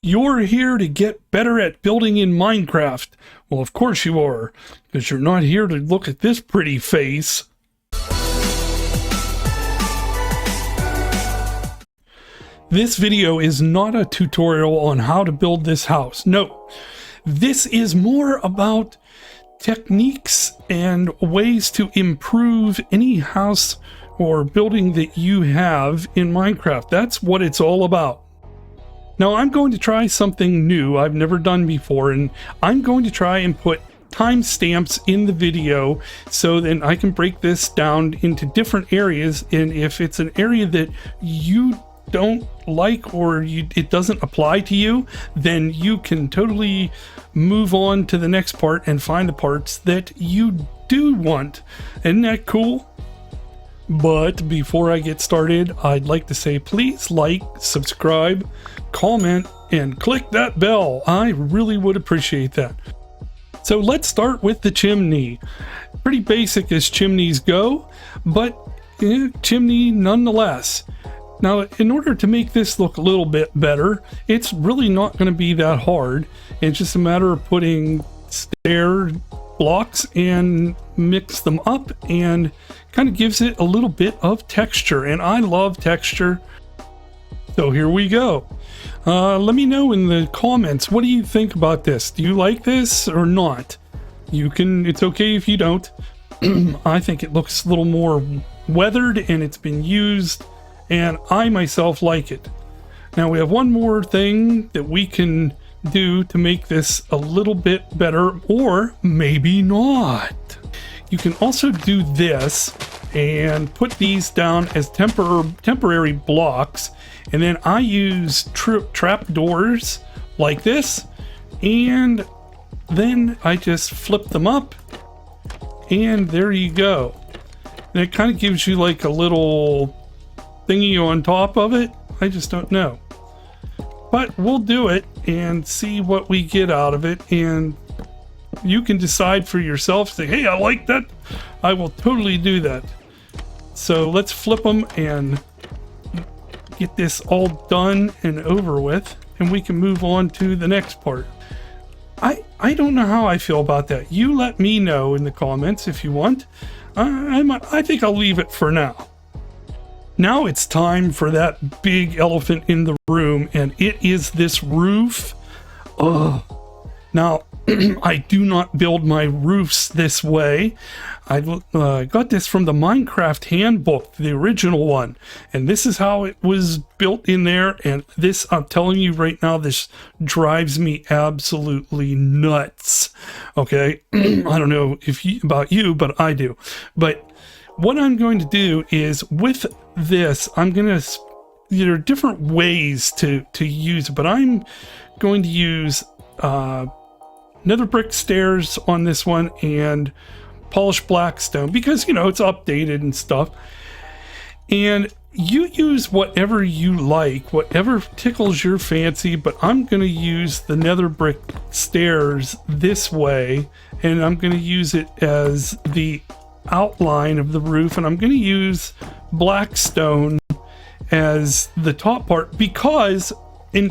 You're here to get better at building in Minecraft. Well, of course you are, because you're not here to look at this pretty face. This video is not a tutorial on how to build this house. No, this is more about techniques and ways to improve any house or building that you have in Minecraft. That's what it's all about. Now I'm going to try something new I've never done before, and I'm going to try and put timestamps in the video so then I can break this down into different areas, and if it's an area that you don't like or it doesn't apply to you, then you can totally move on to the next part and find the parts that you do want. Isn't that cool? But before I get started, I'd like to say please like, subscribe, comment, and click that bell. I really would appreciate that. So let's start with the chimney. Pretty basic as chimneys go, but chimney nonetheless. Now, in order to make this look a little bit better, it's really not going to be that hard. It's just a matter of putting stair blocks and mix them up, and kind of gives it a little bit of texture, and I love texture. So here we go. Let me know in the comments, what do you think about this? Do you like this or not? It's okay if you don't. I think it looks a little more weathered and it's been used, and I myself like it. Now we have one more thing that we can do to make this a little bit better, or maybe not. You can also do this and put these down as temporary blocks, and then I use trap doors like this, and then I just flip them up, and there you go. And it kind of gives you like a little thingy on top of it. I just don't know, but we'll do it and see what we get out of it, and you can decide for yourself. Say, hey, I like that. I will totally do that. So let's flip them and get this all done and over with, and we can move on to the next part. I don't know how I feel about that. You let me know in the comments if you want. I think I'll leave it for now. Now it's time for that big elephant in the room, and it is this roof. Now, I do not build my roofs this way. I got this from the Minecraft handbook, the original one, and this is how it was built in there. And this, I'm telling you right now, this drives me absolutely nuts. Okay, I don't know about you, but I do. But what I'm going to do is, with this, I'm going to, there are different ways to use it, but I'm going to use nether brick stairs on this one and polished black stone, because it's updated and stuff. And you use whatever you like, whatever tickles your fancy, but I'm going to use the nether brick stairs this way, and I'm going to use it as the outline of the roof, and I'm going to use black stone as the top part, because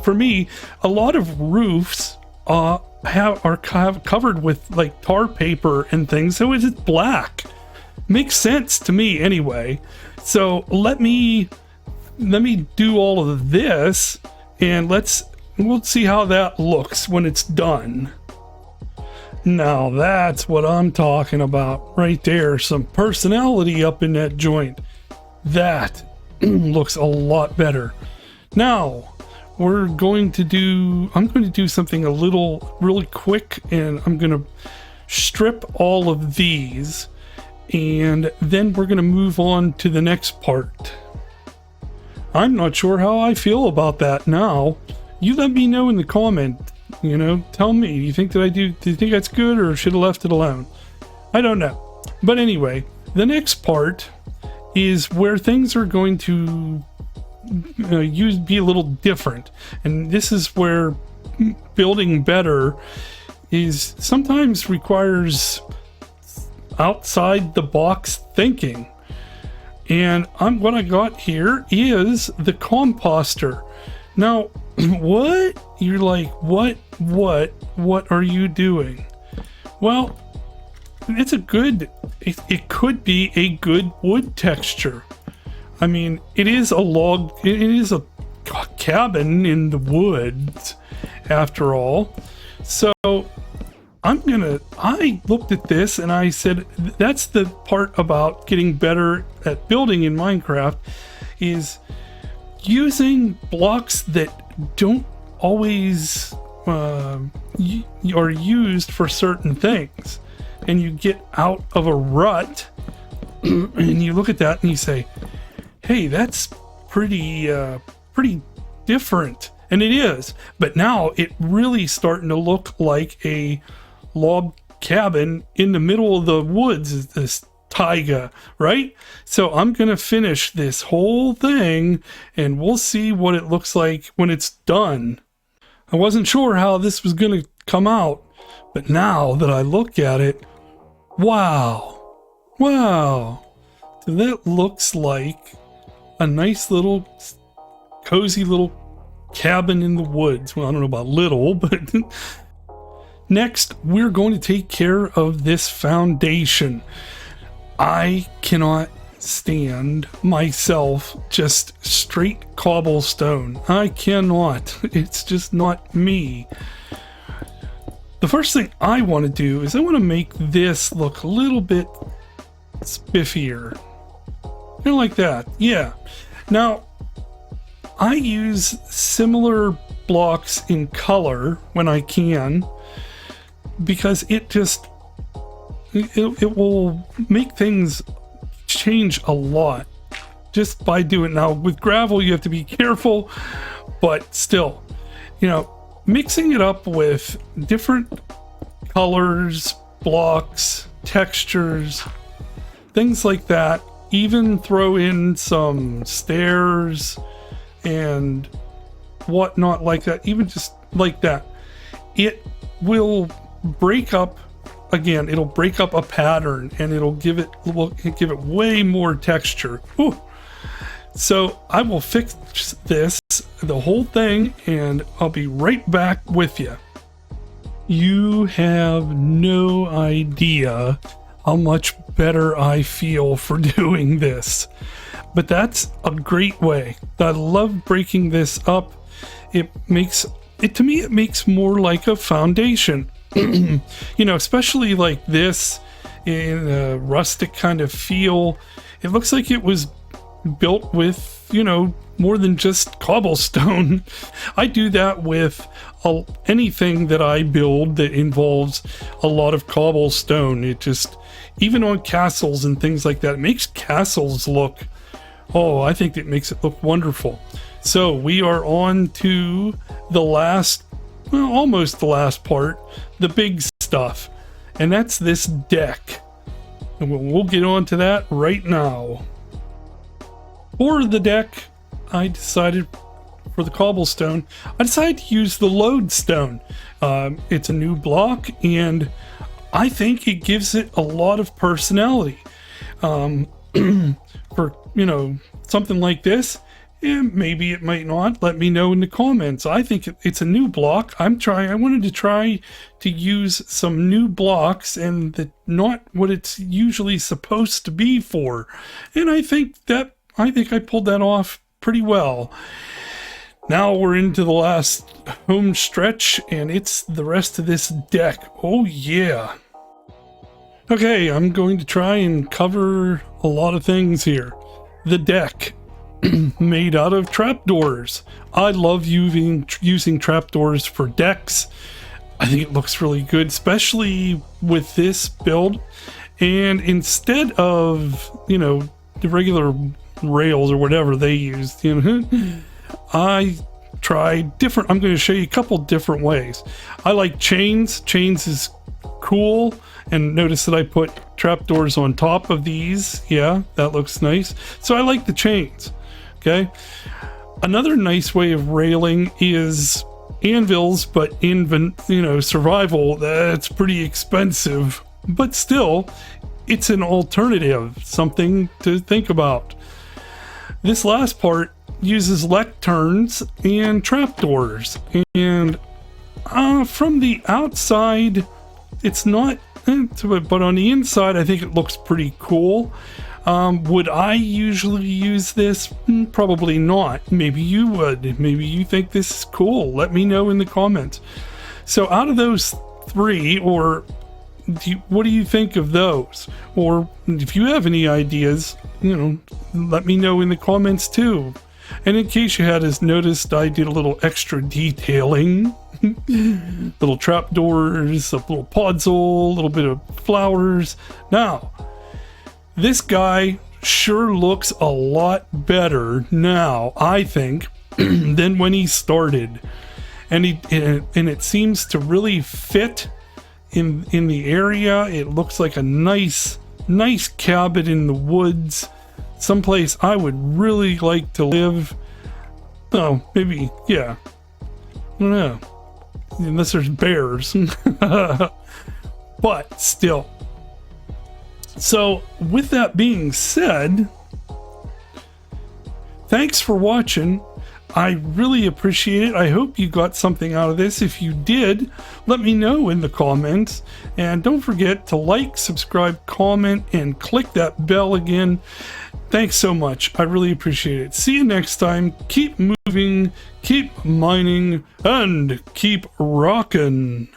for me, a lot of roofs are covered with like tar paper and things, so it's black. Makes sense to me anyway. So let me do all of this, and we'll see how that looks when it's done. Now that's what I'm talking about right there. Some personality up in that joint. That looks a lot better. Now I'm going to do something really quick, and I'm going to strip all of these, and then we're going to move on to the next part. I'm not sure how I feel about that now. You let me know in the comment. Tell me, do you think that's good, or should have left it alone? I don't know. But anyway, the next part is where things are going to be a little different, and this is where building better is sometimes requires outside the box thinking. And what I got here is the composter. Now, What? You're like, what are you doing? Well, it's a good, it could be a good wood texture. I mean, it is a log, it is a cabin in the woods after all. So I looked at this and I said, that's the part about getting better at building in Minecraft, is using blocks that don't always are used for certain things. And you get out of a rut and you look at that and you say, hey, that's pretty different. And it is, but now it really starting to look like a log cabin in the middle of the woods, this taiga, right? So I'm gonna finish this whole thing and we'll see what it looks like when it's done. I wasn't sure how this was gonna come out, but now that I look at it, wow. So that looks like a nice little cozy little cabin in the woods. Well, I don't know about little, but next we're going to take care of this foundation. I cannot stand myself just straight cobblestone. I cannot. It's just not me. The first thing I want to do is I want to make this look a little bit spiffier. Kind of like that. Yeah. Now, I use similar blocks in color when I can, because it will make things change a lot just by doing it. Now with gravel you have to be careful, but still, you know, mixing it up with different colors, blocks, textures, things like that, even throw in some stairs and whatnot like that, even just like that, it will break up, again, it'll break up a pattern and it'll give it way more texture. Whew. So I will fix this, the whole thing, and I'll be right back with you. You have no idea how much better I feel for doing this. But that's a great way. I love breaking this up. It makes it, to me, it makes more like a foundation. You know, especially like this in a rustic kind of feel. It looks like it was built with, you know, more than just cobblestone. I do that with anything that I build that involves a lot of cobblestone. It just, even on castles and things like that, it makes castles look, oh, I think it makes it look wonderful. So we are on to the last, well, almost the last part, the big stuff, and that's this deck. And we'll get on to that right now. For the deck, I decided, for the cobblestone, I decided to use the lodestone. It's a new block, and I think it gives it a lot of personality. For, you know, something like this, and maybe it might not. Let me know in the comments. I think it's a new block. I wanted to try to use some new blocks and not what it's usually supposed to be for. And I think I pulled that off pretty well. Now we're into the last home stretch, and it's the rest of this deck. Oh yeah. Okay, I'm going to try and cover a lot of things here. The deck, made out of trapdoors. I love using trapdoors for decks. I think it looks really good, especially with this build. And instead of, you know, the regular rails or whatever they used, you know, I tried different. I'm going to show you a couple different ways. I like chains. Chains is cool. And notice that I put trapdoors on top of these. Yeah, that looks nice. So I like the chains. Okay. Another nice way of railing is anvils, but in, you know, survival, that's pretty expensive. But still, it's an alternative, something to think about. This last part, uses lecterns and trapdoors, and from the outside it's not, but on the inside I think it looks pretty cool. Would I usually use this? Probably not. Maybe you would. Maybe you think this is cool. Let me know in the comments. So out of those three, or what do you think of those? Or if you have any ideas, let me know in the comments too. And in case you hadn't noticed, I did a little extra detailing. Little trapdoors, a little podzol, a little bit of flowers. Now, this guy sure looks a lot better now, I think, than when he started. And it seems to really fit in the area. It looks like a nice cabin in the woods, someplace I would really like to live. Oh, maybe, yeah. I don't know. Unless there's bears. But still. So, with that being said, thanks for watching. I really appreciate it. I hope you got something out of this. If you did, let me know in the comments. And don't forget to like, subscribe, comment, and click that bell again. Thanks so much. I really appreciate it. See you next time. Keep moving, keep mining, and keep rocking.